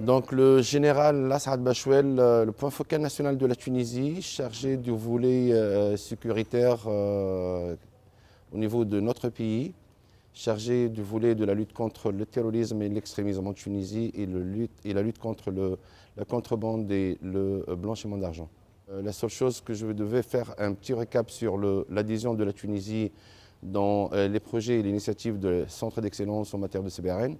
Donc le général Asad Bachouel, le point focal national de la Tunisie, chargé du volet sécuritaire au niveau de notre pays, chargé du volet de la lutte contre le terrorisme et l'extrémisme en Tunisie et la lutte contre la contrebande et le blanchiment d'argent. La seule chose que je devais faire un petit récap sur l'adhésion de la Tunisie dans les projets et l'initiative de centre d'excellence en matière de CBRN.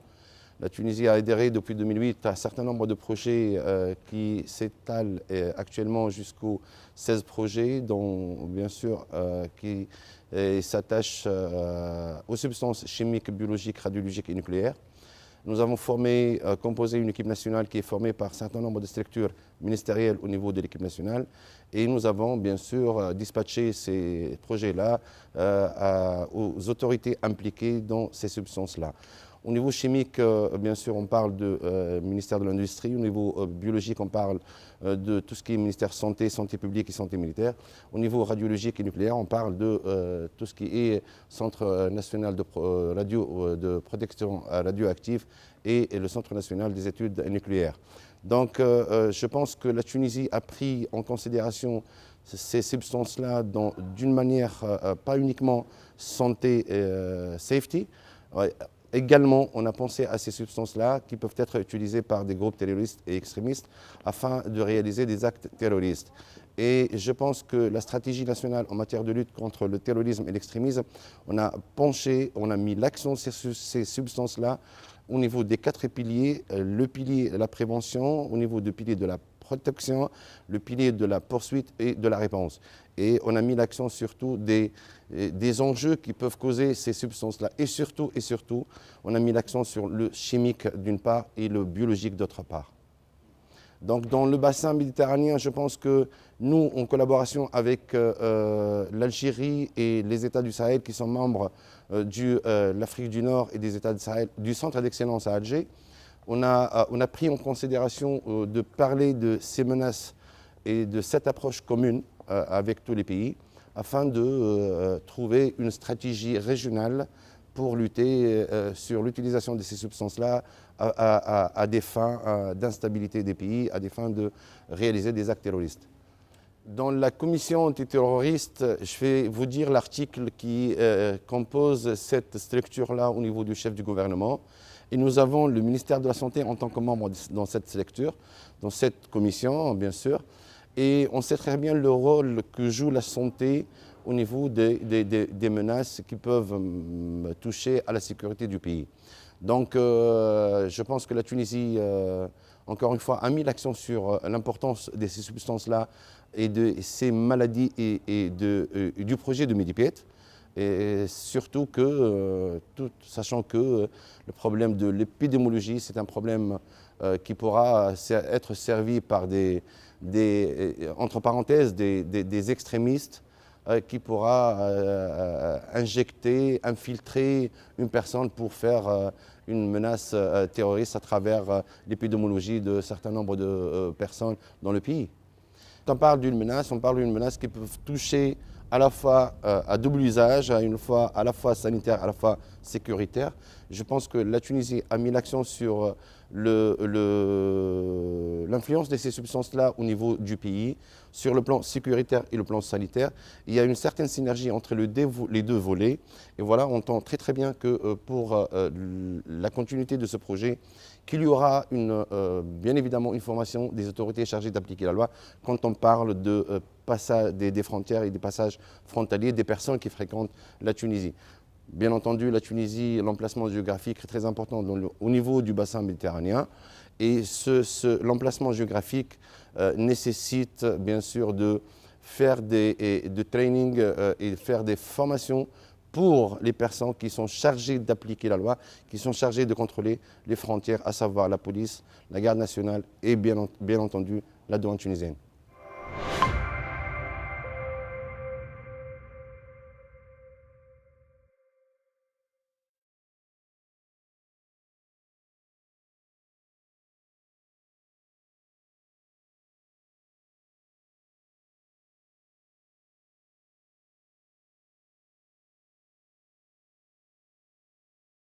La Tunisie a adhéré depuis 2008 à un certain nombre de projets qui s'étalent actuellement jusqu'aux 16 projets, dont bien sûr qui s'attachent aux substances chimiques, biologiques, radiologiques et nucléaires. Nous avons composé une équipe nationale qui est formée par un certain nombre de structures ministérielles au niveau de l'équipe nationale et nous avons bien sûr dispatché ces projets-là aux autorités impliquées dans ces substances-là. Au niveau chimique, bien sûr, on parle du ministère de l'Industrie. Au niveau biologique, on parle de tout ce qui est ministère santé, santé publique et santé militaire. Au niveau radiologique et nucléaire, on parle de tout ce qui est Centre national de protection radioactive et le Centre national des études nucléaires. Donc, je pense que la Tunisie a pris en considération ces substances-là d'une manière pas uniquement santé safety. Également, on a pensé à ces substances-là qui peuvent être utilisées par des groupes terroristes et extrémistes afin de réaliser des actes terroristes. Et je pense que la stratégie nationale en matière de lutte contre le terrorisme et l'extrémisme, on a mis l'accent sur ces substances-là au niveau des 4 piliers, le pilier de la prévention, au niveau du pilier de la protection, le pilier de la poursuite et de la réponse. Et on a mis l'accent surtout des enjeux qui peuvent causer ces substances-là. Et surtout, on a mis l'accent sur le chimique d'une part et le biologique d'autre part. Donc dans le bassin méditerranéen, je pense que nous, en collaboration avec l'Algérie et les États du Sahel qui sont membres de l'Afrique du Nord et des États du Sahel, du centre d'excellence à Alger, on a pris en considération de parler de ces menaces et de cette approche commune avec tous les pays afin de trouver une stratégie régionale pour lutter sur l'utilisation de ces substances-là à des fins d'instabilité des pays, à des fins de réaliser des actes terroristes. Dans la commission antiterroriste, je vais vous dire l'article qui compose cette structure-là au niveau du chef du gouvernement. Et nous avons le ministère de la Santé en tant que membre dans cette structure, dans cette commission, bien sûr. Et on sait très bien le rôle que joue la santé au niveau des menaces qui peuvent toucher à la sécurité du pays. Donc je pense que la Tunisie, encore une fois, a mis l'accent sur l'importance de ces substances-là et de ces maladies et du projet de Medipet. Et surtout sachant que le problème de l'épidémiologie, c'est un problème qui pourra être servi par entre parenthèses, des extrémistes qui pourra infiltrer une personne pour faire une menace terroriste à travers l'épidémiologie de certain nombre de personnes dans le pays. Quand on parle d'une menace qui peut toucher à la fois à double usage, à la fois sanitaire, à la fois sécuritaire. Je pense que la Tunisie a mis l'accent sur l'influence de ces substances-là au niveau du pays, sur le plan sécuritaire et le plan sanitaire. Il y a une certaine synergie entre les deux volets. Et voilà, on entend très très bien que pour la continuité de ce projet, qu'il y aura bien évidemment une formation des autorités chargées d'appliquer la loi quand on parle de des frontières et des passages frontaliers des personnes qui fréquentent la Tunisie. Bien entendu, la Tunisie, l'emplacement géographique est très important au niveau du bassin méditerranéen et l'emplacement géographique nécessite bien sûr de faire de training et faire des formations pour les personnes qui sont chargées d'appliquer la loi, qui sont chargées de contrôler les frontières, à savoir la police, la garde nationale et bien entendu la douane tunisienne.